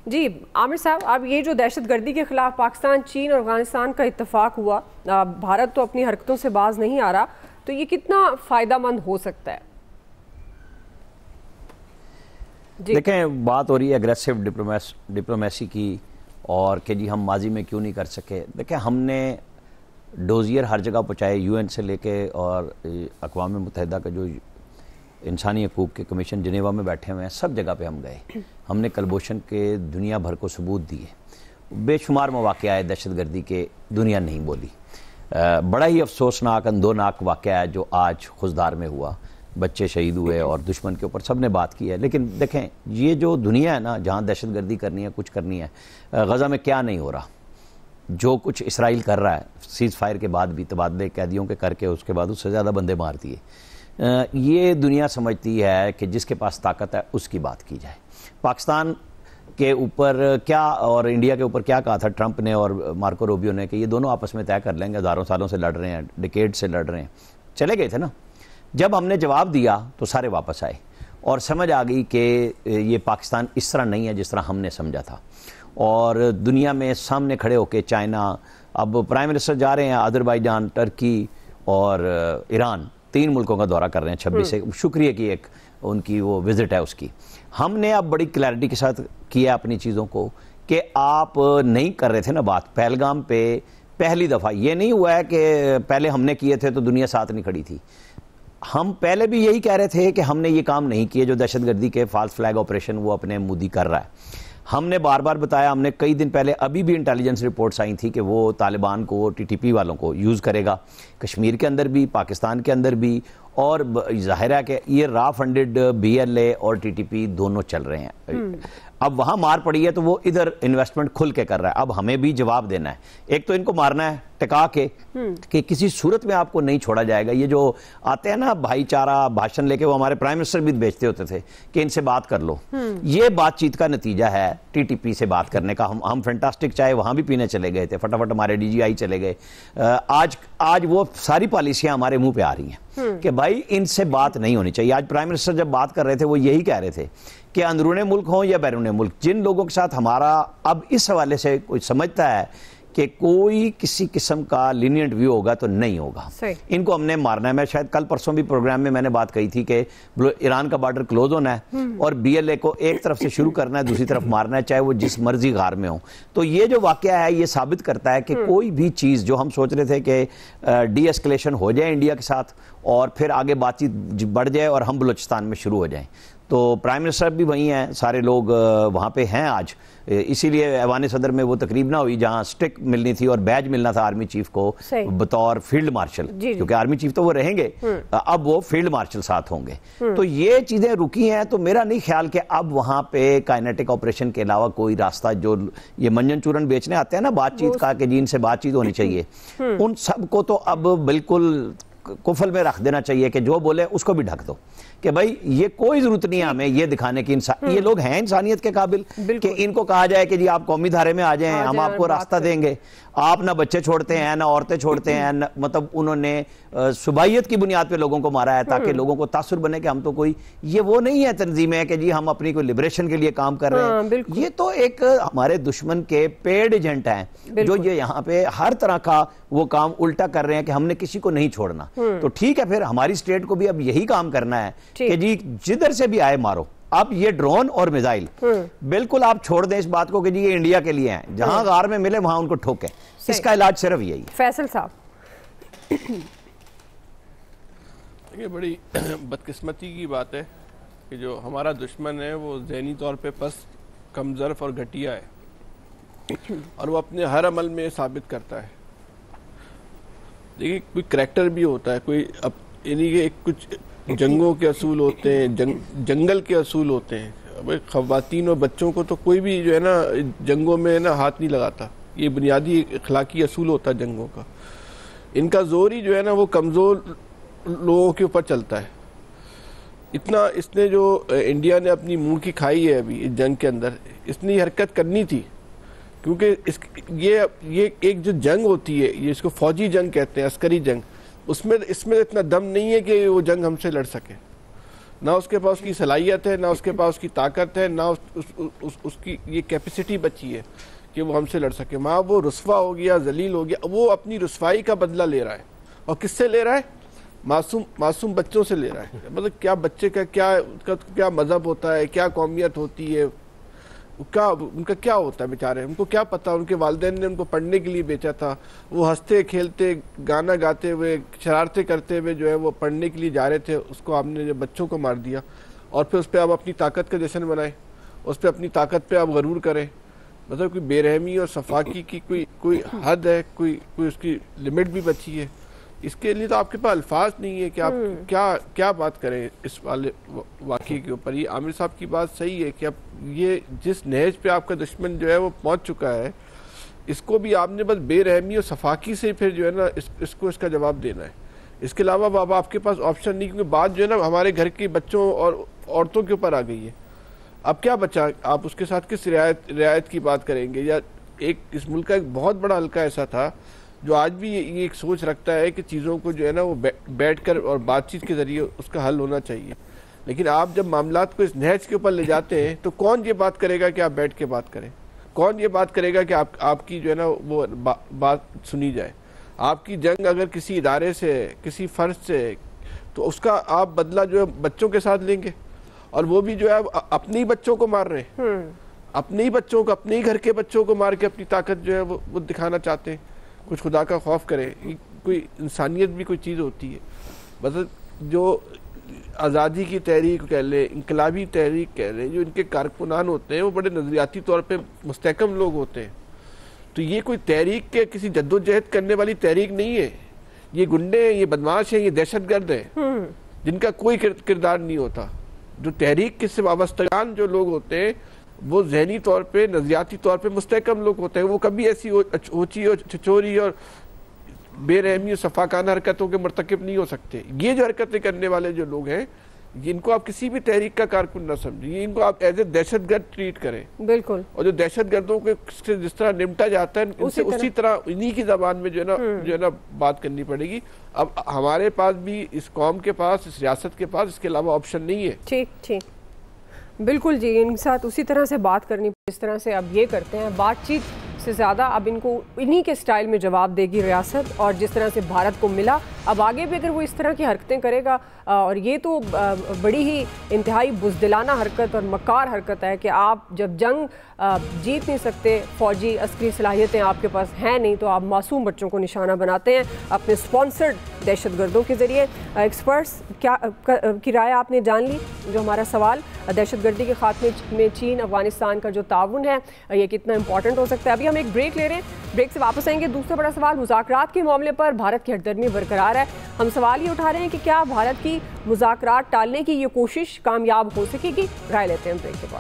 جی عامر صاحب، اب یہ جو دہشت گردی کے خلاف پاکستان، چین اور افغانستان کا اتفاق ہوا، بھارت تو اپنی حرکتوں سے باز نہیں آ رہا، تو یہ کتنا فائدہ مند ہو سکتا ہے؟ دیکھیں، بات ہو رہی ہے اگریسو ڈپلومیسی کی، اور کہ جی ہم ماضی میں کیوں نہیں کر سکے. دیکھیں، ہم نے ڈوزیر ہر جگہ پہنچائے، یو این سے لے کے اور اقوام متحدہ کا جو انسانی حقوق کے کمیشن جنیوا میں بیٹھے ہوئے ہیں، سب جگہ پہ ہم گئے. ہم نے کلبھوشن کے دنیا بھر کو ثبوت دیے. بے شمار مواقع آئے دہشت گردی کے، دنیا نہیں بولی. بڑا ہی افسوسناک، اندوناک واقعہ ہے جو آج خزدار میں ہوا. بچے شہید ہوئے اور دشمن کے اوپر سب نے بات کی ہے. لیکن دیکھیں، یہ جو دنیا ہے نا، جہاں دہشت گردی کرنی ہے، کچھ کرنی ہے، غزہ میں کیا نہیں ہو رہا. جو کچھ اسرائیل کر رہا ہے، سیز فائر کے بعد بھی تبادلے قیدیوں کے کر کے، اس کے بعد اس سے زیادہ بندے مار دیے. یہ دنیا سمجھتی ہے کہ جس کے پاس طاقت ہے اس کی بات کی جائے. پاکستان کے اوپر کیا اور انڈیا کے اوپر کیا کہا تھا ٹرمپ نے اور مارکو روبیو نے کہ یہ دونوں آپس میں طے کر لیں گے. ہزاروں سالوں سے لڑ رہے ہیں، ڈیکیڈ سے لڑ رہے ہیں. چلے گئے تھے نا. جب ہم نے جواب دیا تو سارے واپس آئے اور سمجھ آ گئی کہ یہ پاکستان اس طرح نہیں ہے جس طرح ہم نے سمجھا تھا. اور دنیا میں سامنے کھڑے ہو کے چائنا، اب پرائم منسٹر جا رہے ہیں آذربائیجان، ترکی اور ایران، 3 ملکوں کا دورہ کر رہے ہیں 26 سے. شکریہ کی ایک ان کی وہ وزٹ ہے اس کی. ہم نے اب بڑی کلیئرٹی کے ساتھ کیا اپنی چیزوں کو کہ آپ نہیں کر رہے تھے نا بات. پہلگام پہ پہلی دفعہ یہ نہیں ہوا ہے کہ پہلے ہم نے کیے تھے تو دنیا ساتھ نہیں کھڑی تھی. ہم پہلے بھی یہی کہہ رہے تھے کہ ہم نے یہ کام نہیں کیے جو دہشت گردی کے فالس فلیگ آپریشن وہ اپنے مودی کر رہا ہے. ہم نے بار بار بتایا. ہم نے کئی دن پہلے ابھی بھی انٹیلیجنس رپورٹس آئی تھی کہ وہ طالبان کو، ٹی ٹی پی والوں کو یوز کرے گا، کشمیر کے اندر بھی، پاکستان کے اندر بھی. اور ظاہر ہے کہ یہ را فنڈڈ بی ایل اے اور ٹی ٹی پی دونوں چل رہے ہیں. اب وہاں مار پڑی ہے تو وہ ادھر انویسٹمنٹ کھل کے کر رہا ہے. اب ہمیں بھی جواب دینا ہے. ایک تو ان کو مارنا ہے ٹکا کے کہ کسی صورت میں آپ کو نہیں چھوڑا جائے گا. یہ جو آتے ہیں نا بھائی چارہ بھاشن لے کے، وہ ہمارے پرائم منسٹر بھی بھیجتے ہوتے تھے کہ ان سے بات کر لو. یہ بات چیت کا نتیجہ ہے ٹی ٹی پی سے بات کرنے کا. ہم فینٹاسٹک چائے وہاں بھی پینے چلے گئے تھے، فٹافٹ ہمارے ڈی جی آئی چلے گئے. آج وہ ساری پالیسیاں ہمارے منہ پہ آ رہی ہیں کہ بھائی ان سے بات نہیں ہونی چاہیے. آج پرائم منسٹر جب بات کر رہے تھے وہ یہی کہہ رہے تھے کہ اندرون ملک ہوں یا بیرون ملک، جن لوگوں کے ساتھ ہمارا اب اس حوالے سے کوئی سمجھتا ہے کہ کوئی کسی قسم کا لینینٹ ویو ہوگا تو نہیں ہوگا. ان کو ہم نے مارنا ہے. میں شاید کل پرسوں بھی پروگرام میں نے بات کہی تھی کہ ایران کا بارڈر کلوز ہونا ہے اور بی ایل اے کو ایک طرف سے شروع کرنا ہے، دوسری طرف مارنا ہے، چاہے وہ جس مرضی غار میں ہوں. تو یہ جو واقعہ ہے یہ ثابت کرتا ہے کہ کوئی بھی چیز جو ہم سوچ رہے تھے کہ ڈی ایسکلیشن ہو جائے انڈیا کے ساتھ اور پھر آگے بات چیت بڑھ جائے اور ہم بلوچستان میں شروع ہو جائیں. تو پرائم منسٹر بھی وہیں ہیں، سارے لوگ وہاں پہ ہیں آج. اسی لیے ایوان صدر میں وہ تقریب نہ ہوئی جہاں سٹک ملنی تھی اور بیج ملنا تھا آرمی چیف کو بطور فیلڈ مارشل، کیونکہ آرمی چیف تو وہ رہیں گے، اب وہ فیلڈ مارشل ساتھ ہوں گے. تو یہ چیزیں رکی ہیں. تو میرا نہیں خیال کہ اب وہاں پہ کائنیٹک آپریشن کے علاوہ کوئی راستہ، جو یہ منجن چورن بیچنے آتے ہیں نا بات چیت کا کہ جن سے بات چیت ہونی چاہیے، ان سب کو تو اب بالکل کفل میں رکھ دینا چاہیے کہ جو بولے اس کو بھی ڈھک دو کہ بھائی یہ کوئی ضرورت نہیں ہے ہمیں یہ دکھانے کی. یہ لوگ ہیں انسانیت کے قابل کہ ان کو کہا جائے کہ جی آپ قومی دھارے میں آ جائیں، ہم آپ کو راستہ دیں گے. آپ نہ بچے چھوڑتے ہیں نہ عورتیں چھوڑتے ہیں، مطلب انہوں نے صبائیت کی بنیاد پہ لوگوں کو مارا ہے تاکہ لوگوں کو تاثر بنے کہ ہم تو کوئی، یہ وہ نہیں ہے تنظیم ہے کہ جی ہم اپنی کوئی لبریشن کے لیے کام کر رہے ہیں. یہ تو ایک ہمارے دشمن کے پیڈ ایجنٹ ہیں جو یہ یہاں پہ ہر طرح کا وہ کام الٹا کر رہے ہیں کہ ہم نے کسی کو نہیں چھوڑنا. تو ٹھیک ہے، پھر ہماری اسٹیٹ کو بھی اب یہی کام کرنا ہے کہ جی جدھر سے بھی آئے مارو. اب یہ ڈرون اور میزائل بالکل آپ چھوڑ دیں اس بات کو کہ جی یہ انڈیا کے لیے ہیں، جہاں غار میں ملے وہاں ان کو ٹھوکیں. اس کا علاج صرف یہی ہے. فیصل صاحب، یہ بڑی بدقسمتی کی بات ہے کہ جو ہمارا دشمن ہے وہ ذہنی طور پہ پست، کمزرف اور گھٹیا ہے اور وہ اپنے ہر عمل میں ثابت کرتا ہے. دیکھیے کوئی کریکٹر بھی ہوتا ہے، کوئی یعنی کہ کچھ جنگوں کے اصول ہوتے ہیں، جنگل کے اصول ہوتے ہیں. خواتین اور بچوں کو تو کوئی بھی جو ہے نا جنگوں میں نا ہاتھ نہیں لگاتا. یہ بنیادی اخلاقی اصول ہوتا ہے جنگوں کا. ان کا زور ہی جو ہے نا وہ کمزور لوگوں کے اوپر چلتا ہے. اتنا اس نے جو انڈیا نے اپنی منہ کی کھائی ہے ابھی اس جنگ کے اندر، اس نے یہ حرکت کرنی تھی کیونکہ یہ ایک جو جنگ ہوتی ہے، یہ اس کو فوجی جنگ کہتے ہیں، عسکری جنگ، اس میں اتنا دم نہیں ہے کہ وہ جنگ ہم سے لڑ سکے. نہ اس کے پاس اس کی صلاحیت ہے، نہ اس کے پاس اس کی طاقت ہے، نہ اس کی یہ کیپیسٹی بچی ہے کہ وہ ہم سے لڑ سکے. وہاں وہ رسوا ہو گیا، ذلیل ہو گیا. وہ اپنی رسوائی کا بدلہ لے رہا ہے. اور کس سے لے رہا ہے؟ معصوم بچوں سے لے رہا ہے. مطلب کیا بچے کا کیا مذہب ہوتا ہے، کیا قومیت ہوتی ہے، ان کا کیا ہوتا ہے بیچارے. ان کو کیا پتا، ان کے والدین نے ان کو پڑھنے کے لیے بیچا تھا. وہ ہنستے کھیلتے گانا گاتے ہوئے شرارتیں کرتے ہوئے جو ہے وہ پڑھنے کے لیے جا رہے تھے. اس کو آپ نے جو بچوں کو مار دیا اور پھر اس پہ آپ اپنی طاقت کا جشن منائیں، اس پہ اپنی طاقت پہ آپ غرور کریں. مطلب کوئی بے رحمی اور صفاقی کی کوئی حد ہے، کوئی اس کی لمٹ بھی بچی ہے. اس کے لیے تو آپ کے پاس الفاظ نہیں ہے کہ آپ کیا بات کریں اس والے واقعے کے اوپر. یہ عامر صاحب کی بات صحیح ہے کہ اب یہ جس نہج پہ آپ کا دشمن جو ہے وہ پہنچ چکا ہے، اس کو بھی آپ نے بس بے رحمی اور صفاقی سے پھر جو ہے نا اس کا جواب دینا ہے. اس کے علاوہ اب آپ کے پاس آپشن نہیں، کیونکہ بات جو ہے نا ہمارے گھر کے بچوں اور عورتوں کے اوپر آ گئی ہے. اب کیا بچا؟ آپ اس کے ساتھ کس رعایت کی بات کریں گے؟ یا اس ملک کا ایک بہت بڑا حلقہ ایسا تھا جو آج بھی یہ ایک سوچ رکھتا ہے کہ چیزوں کو جو ہے نا وہ بیٹھ کر اور بات چیت کے ذریعے اس کا حل ہونا چاہیے. لیکن آپ جب معاملات کو اس نہج کے اوپر لے جاتے ہیں تو کون یہ بات کرے گا کہ آپ بیٹھ کے بات کریں؟ کون یہ بات کرے گا کہ آپ کی جو ہے نا وہ بات سنی جائے؟ آپ کی جنگ اگر کسی ادارے سے، کسی فرد سے، تو اس کا آپ بدلہ جو ہے بچوں کے ساتھ لیں گے. اور وہ بھی جو ہے اپنے ہی بچوں کو مار رہے ہیں، اپنے ہی بچوں کو، اپنے ہی گھر کے بچوں کو مار کے اپنی طاقت جو ہے وہ دکھانا چاہتے ہیں. کچھ خدا کا خوف کرے. کوئی انسانیت بھی کوئی چیز ہوتی ہے. مطلب جو آزادی کی تحریک کہہ لیں، انقلابی تحریک کہہ لیں، جو ان کے کارکنان ہوتے ہیں وہ بڑے نظریاتی طور پہ مستحکم لوگ ہوتے ہیں. تو یہ کوئی تحریک کے کسی جد و جہد کرنے والی تحریک نہیں ہے. یہ گنڈے ہیں، یہ بدماش ہیں، یہ دہشت گرد ہیں جن کا کوئی کردار نہیں ہوتا. جو تحریک کے سے وابستگان جو لوگ ہوتے ہیں وہ ذہنی طور پہ، نظریاتی طور پہ مستحکم لوگ ہوتے ہیں. وہ کبھی ایسی اونچی اور چھچوری اور بے رحمی اور صفاقانہ حرکتوں کے مرتکب نہیں ہو سکتے. یہ جو حرکتیں کرنے والے جو لوگ ہیں، ان کو آپ کسی بھی تحریک کا کارکن نہ سمجھیں، ان کو آپ ایز اے دہشت گرد ٹریٹ کریں. بالکل. اور جو دہشت گردوں کو جس طرح نمٹا جاتا ہے ان سے اسی طرح انہی کی زبان میں جو ہے نا بات کرنی پڑے گی. اب ہمارے پاس بھی، اس قوم کے پاس، اس ریاست کے پاس اس کے علاوہ آپشن نہیں ہے. ٹھیک بالکل جی. ان کے ساتھ اسی طرح سے بات کرنی، اس طرح سے اب یہ کرتے ہیں بات چیت سے زیادہ اب ان کو انہی کے سٹائل میں جواب دے گی ریاست. اور جس طرح سے بھارت کو ملا، اب آگے بھی اگر وہ اس طرح کی حرکتیں کرے گا، اور یہ تو بڑی ہی انتہائی بزدلانہ حرکت اور مکار حرکت ہے کہ آپ جب جنگ جیت نہیں سکتے، فوجی عسکری صلاحیتیں آپ کے پاس ہیں نہیں، تو آپ معصوم بچوں کو نشانہ بناتے ہیں اپنے سپانسرڈ دہشت گردوں کے ذریعے. ایکسپرٹس کی رائے آپ نے جان لی. جو ہمارا سوال دہشت گردی کے خاتمے میں چین افغانستان کا جو تعاون ہے یہ کتنا امپورٹنٹ ہو سکتا ہے. ابھی ہم ایک بریک لے رہے ہیں، بریک سے واپس آئیں گے. دوسرا بڑا سوال مذاکرات کے معاملے پر بھارت کی ہٹدرمی برقرار ہے. ہم سوال یہ اٹھا رہے ہیں کہ کیا بھارت کی مذاکرات ٹالنے کی یہ کوشش کامیاب ہو سکے گی؟ رائے لیتے ہیں بریک کے بعد.